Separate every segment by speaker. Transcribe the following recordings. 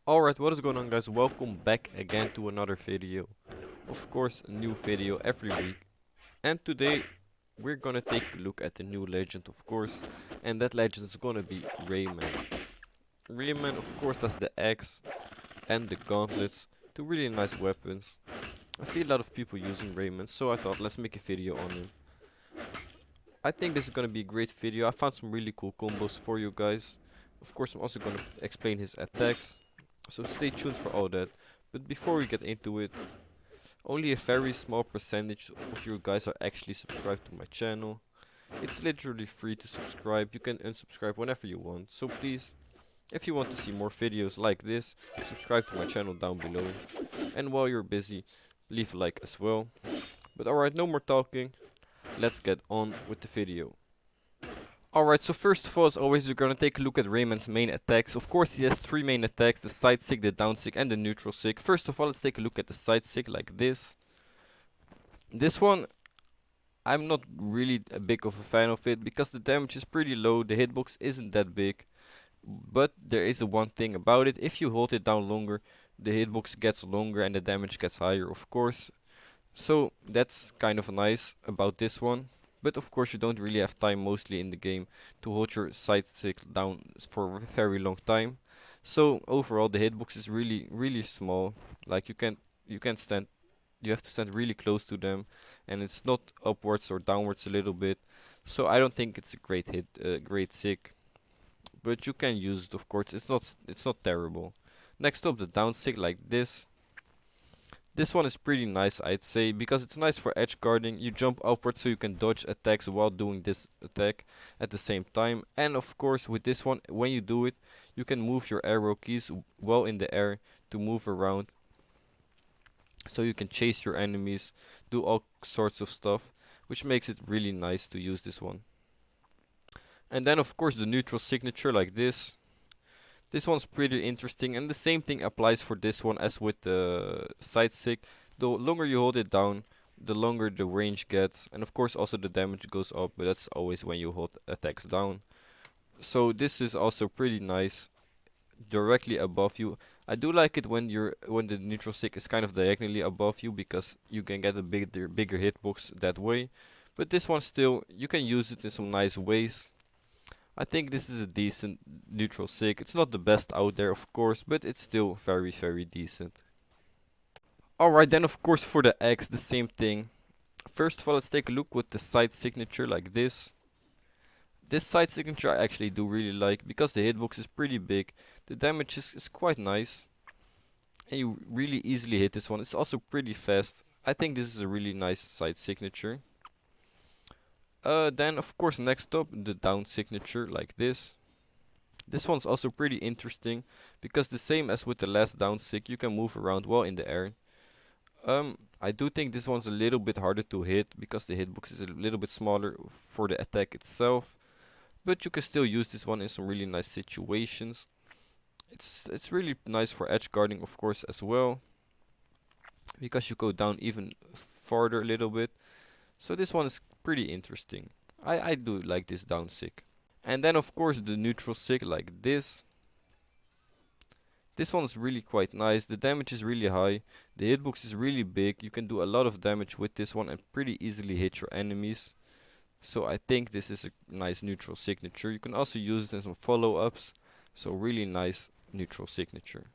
Speaker 1: Alright, what is going on, guys? Welcome back again to another video. Of course, a new video every week. And today we're gonna take a look at the new legend, of course. And that legend is gonna be Rayman. Rayman, of course, has the axe and the gauntlets, two really nice weapons. I see a lot of people using Rayman, so I thought let's make a video on him. I think this is gonna be a great video. I found some really cool combos for you guys. Of course, I'm also gonna explain his attacks. So stay tuned for all that. But before we get into it, only a very small percentage of you guys are actually subscribed to my channel. It's literally free to subscribe. You can unsubscribe whenever you want. So please, if you want to see more videos like this, subscribe to my channel down below. And while you're busy, leave a like as well. But alright, no more talking. Let's get on with the video. Alright, so first of all, as always, we're gonna take a look at Rayman's main attacks. Of course, he has three main attacks: the side stick, the down stick, and the neutral stick. First of all, let's take a look at the side stick like this. This one, I'm not really a big of a fan of it because the damage is pretty low, the hitbox isn't that big. But there is the one thing about it: if you hold it down longer, the hitbox gets longer and the damage gets higher, of course. So that's kind of nice about this one. But of course you don't really have time mostly in the game to hold your side stick down for a very long time. So overall the hitbox is really small. Like you can't stand, you have to stand really close to them, and it's not upwards or downwards a little bit. So I don't think it's a great great stick. But you can use it, of course. It's not terrible. Next up, the down stick like this. This one is pretty nice, I'd say, because it's nice for edge guarding. You jump upwards so you can dodge attacks while doing this attack at the same time. And of course, with this one, when you do it, you can move your arrow keys well in the air to move around. So you can chase your enemies, do all sorts of stuff, which makes it really nice to use this one. And then of course the neutral signature like this. This one's pretty interesting, and the same thing applies for this one as with the side stick. The longer you hold it down, the longer the range gets, and of course also the damage goes up, but that's always when you hold attacks down. So this is also pretty nice, directly above you. I do like it when the neutral stick is kind of diagonally above you, because you can get a bigger hitbox that way. But this one still, you can use it in some nice ways. I think this is a decent neutral stick. It's not the best out there, of course, but it's still very decent. Alright, then of course for the axe, the same thing. First of all, let's take a look with the side signature like this. This side signature I actually do really like, because the hitbox is pretty big. The damage is quite nice. And you really easily hit this one. It's also pretty fast. I think this is a really nice side signature. Then of course next up, the down signature like this. This one's also pretty interesting, because the same as with the last down stick, you can move around well in the air. I do think this one's a little bit harder to hit, because the hitbox is a little bit smaller for the attack itself. But you can still use this one in some really nice situations. It's really nice for edge guarding, of course, as well, because you go down even farther a little bit. So this one is pretty interesting. I do like this down stick. And then of course the neutral stick like this. This one's really quite nice. The damage is really high. The hitbox is really big. You can do a lot of damage with this one and pretty easily hit your enemies. So I think this is a nice neutral signature. You can also use it in some follow-ups. So really nice neutral signature.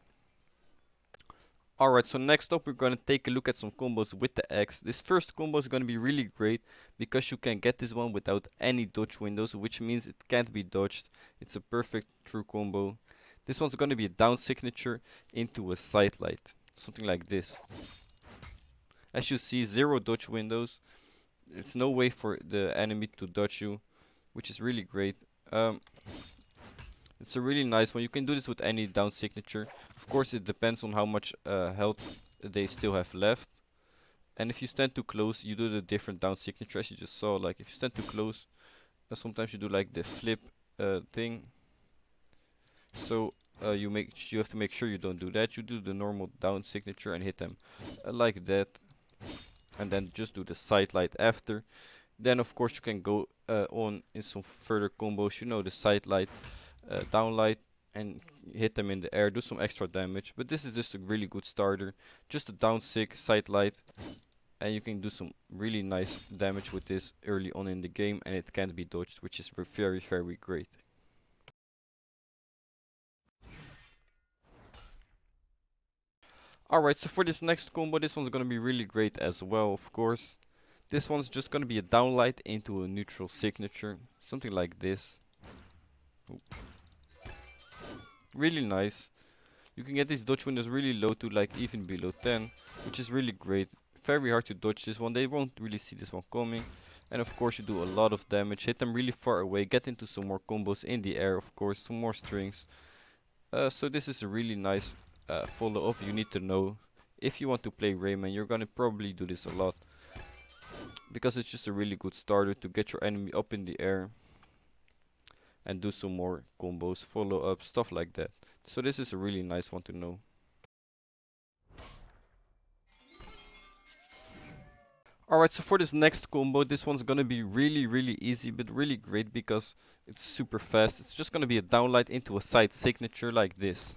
Speaker 1: Alright, so next up we're gonna take a look at some combos with the axe. This first combo is gonna be really great, because you can get this one without any dodge windows, which means it can't be dodged. It's a perfect true combo. This one's gonna be a down signature into a side light, something like this. As you see, zero dodge windows. It's no way for the enemy to dodge you, which is really great. It's a really nice one. You can do this with any down signature. Of course, it depends on how much health they still have left. And if you stand too close, you do the different down signature, as you just saw. Like if you stand too close, sometimes you do like the flip thing. So you have to make sure you don't do that. You do the normal down signature and hit them like that, and then just do the side light after. Then of course you can go on in some further combos. You know, the side light, down light, and hit them in the air, do some extra damage. But this is just a really good starter. Just a down 6 sight light, and you can do some really nice damage with this early on in the game, and it can't be dodged, which is very, very great. Alright, so for this next combo, this one's gonna be really great as well, of course. This one's just gonna be a downlight into a neutral signature, something like this. Oop. Really nice. You can get these dodge windows really low to like even below 10, which is really great. Very hard to dodge this one, they won't really see this one coming. And of course you do a lot of damage, hit them really far away, get into some more combos in the air, of course, some more strings. So this is a really nice follow-up you need to know. If you want to play Rayman, you're gonna probably do this a lot, because it's just a really good starter to get your enemy up in the air and do some more combos, follow-up, stuff like that. So this is a really nice one to know. Alright, so for this next combo, this one's gonna be really easy, but really great because it's super fast. It's just gonna be a downlight into a side signature like this.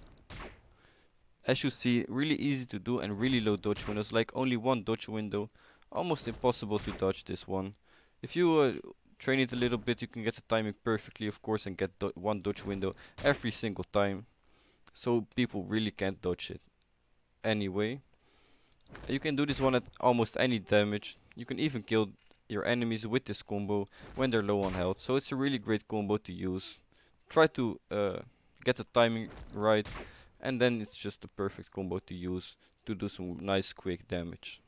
Speaker 1: As you see, really easy to do and really low dodge windows, like only one dodge window. Almost impossible to dodge this one. If you train it a little bit, you can get the timing perfectly, of course, and get one dodge window every single time. So people really can't dodge it. Anyway, you can do this one at almost any damage. You can even kill your enemies with this combo when they're low on health. So it's a really great combo to use. Try to get the timing right, and then it's just the perfect combo to use to do some nice quick damage.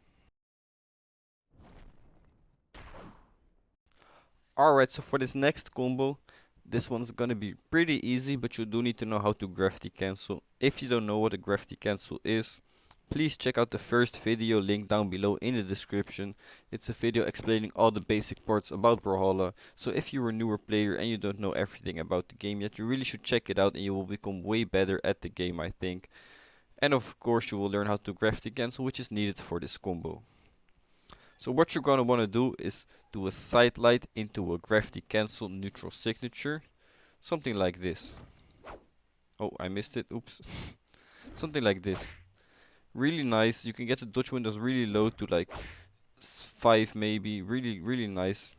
Speaker 1: Alright, so for this next combo, this one's gonna be pretty easy, but you do need to know how to gravity cancel. If you don't know what a gravity cancel is, please check out the first video linked down below in the description. It's a video explaining all the basic parts about Brawlhalla. So if you're a newer player and you don't know everything about the game yet, you really should check it out and you will become way better at the game, I think. And of course you will learn how to gravity cancel, which is needed for this combo. So what you're gonna wanna do is do a side light into a gravity cancel neutral signature. Something like this. Oh, I missed it, oops. Something like this. Really nice, you can get the dodge windows really low to like 5 maybe, really nice.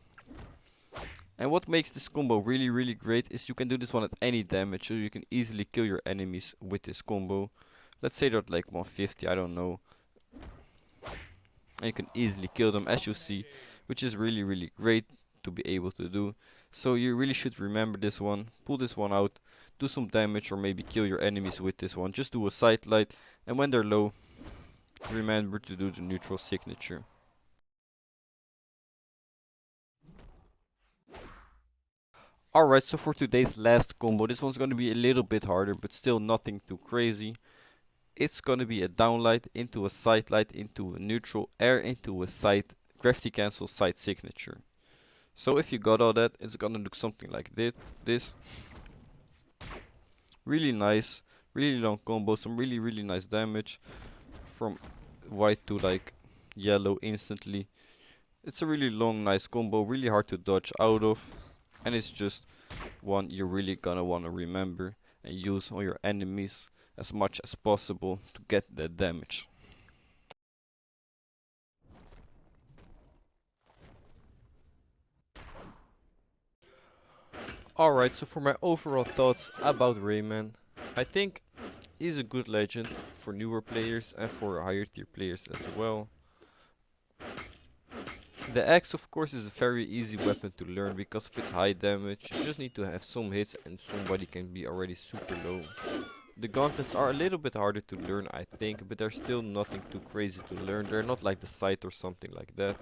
Speaker 1: And what makes this combo really great is you can do this one at any damage, so you can easily kill your enemies with this combo. Let's say they're at like 150, I don't know. And you can easily kill them, as you see, which is really great to be able to do. So you really should remember this one, pull this one out, do some damage, or maybe kill your enemies with this one. Just do a side light, and when they're low, remember to do the neutral signature. Alright, so for today's last combo, this one's gonna be a little bit harder, but still nothing too crazy. It's gonna be a downlight into a side light into a neutral, air into a side, gravity cancel side signature. So if you got all that, it's gonna look something like this. Really nice, really long combo, some really nice damage. From white to like yellow instantly. It's a really long, nice combo, really hard to dodge out of. And it's just one you're really gonna wanna remember and use on your enemies as much as possible to get that damage. Alright, so for my overall thoughts about Rayman, I think he's a good legend for newer players and for higher tier players as well. The axe, of course, is a very easy weapon to learn because of its high damage. You just need to have some hits and somebody can be already super low. The gauntlets are a little bit harder to learn, I think, but they're still nothing too crazy to learn. They're not like the sight or something like that.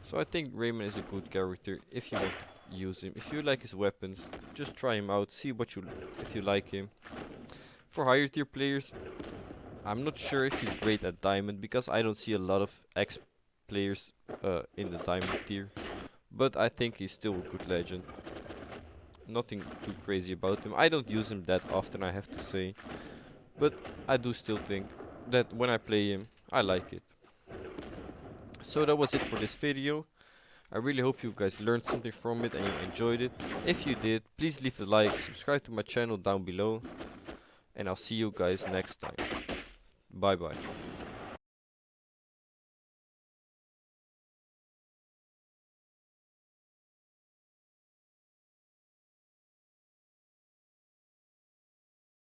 Speaker 1: So I think Rayman is a good character if you want to use him. If you like his weapons, just try him out, see if you like him. For higher tier players, I'm not sure if he's great at diamond because I don't see a lot of X players in the diamond tier, but I think he's still a good legend. Nothing too crazy about him. I don't use him that often, I have to say, but I do still think that when I play him, I like it. So that was it for this video. I really hope you guys learned something from it and you enjoyed it. If you did, please leave a like, subscribe to my channel down below. and I'll see you guys next time. Bye bye.